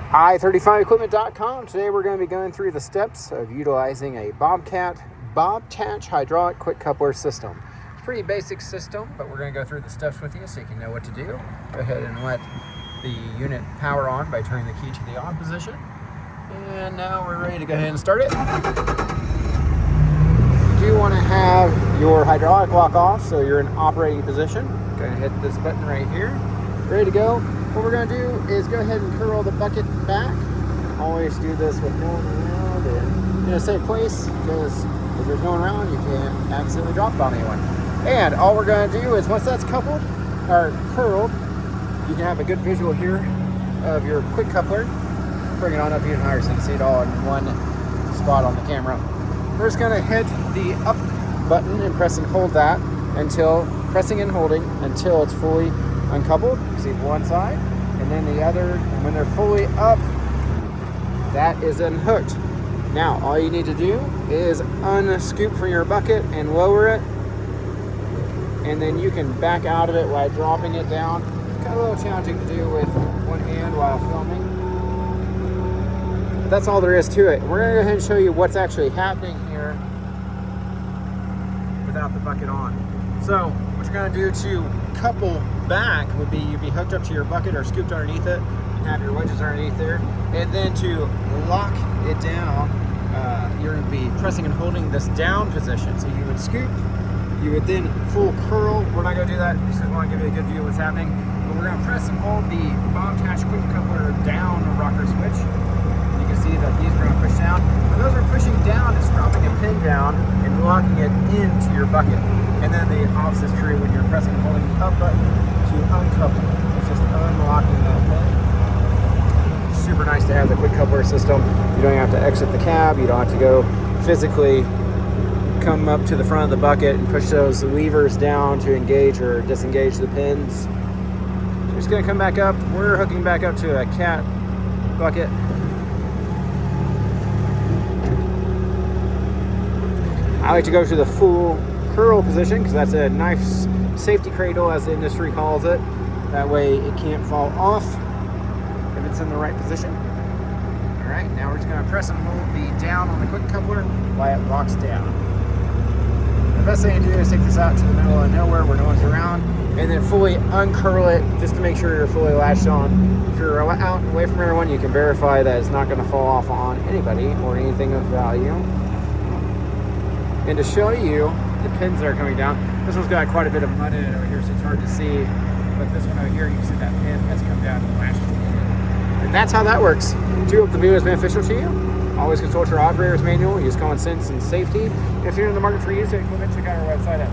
i35equipment.com. Today we're going to be going through the steps of utilizing a Bobcat Bob-Tach hydraulic quick coupler system. It's a pretty basic system, but we're going to go through the steps with you so you can know what to do. Go ahead and let the unit power on by turning the key to the on position. And now we're ready to go ahead and start it. You do want to have your hydraulic lock off so you're in operating position. Go ahead and hit this button right here. Ready to go. What we're going to do is go ahead and curl the bucket back. Always do this with no one around and in a safe place, because if there's no one around, you can't accidentally drop it on anyone. And all we're going to do is once that's coupled or curled, you can have a good visual here of your quick coupler. Bring it on up even higher so you can see it all in one spot on the camera. We're just going to hit the up button and press and hold that until pressing and holding until it's fully uncoupled. You see one side and then the other, and when they're fully up, that is unhooked. Now all you need to do is unscoop from your bucket and lower it, and then you can back out of it while dropping it down. It's kind of a little challenging to do with one hand while filming, but that's all there is to it. We're going to go ahead and show you what's actually happening here without the bucket on. So what you're going to do to couple back would be you'd be hooked up to your bucket or scooped underneath it and have your wedges underneath there, and then to lock it down, you're going to be pressing and holding this down position. So you would scoop, you would then full curl. We're not going to do that, just want to give you a good view of what's happening. But we're going to press and hold the Bob-Tach quick coupler down the rocker switch. You can see that these are going to push down. When those are pushing down, it's dropping a pin down and locking it into your bucket. And then the opposite is true when you're pressing and holding the up button to uncouple. It's just unlocking that pin. Super nice to have the quick coupler system. You don't have to exit the cab. You don't have to go physically come up to the front of the bucket and push those levers down to engage or disengage the pins. So you're just going to come back up. We're hooking back up to a cat bucket. I like to go to the full curl position because that's a nice safety cradle, as the industry calls it. That way it can't fall off if it's in the right position. All right, now we're just going to press and hold the down on the quick coupler while it locks down. The best thing to do is take this out to the middle of nowhere where no one's around, and then fully uncurl it just to make sure you're fully latched on. If you're out away from everyone, you can verify that it's not going to fall off on anybody or anything of value. And to show you the pins that are coming down, this one's got quite a bit of mud in it over here, so it's hard to see. But this one over here, you can see that pin has come down and lashed. And that's how that works. Do hope the video is beneficial to you. Always consult your operator's manual. Use common sense and safety. If you're in the market for used equipment, check out our website at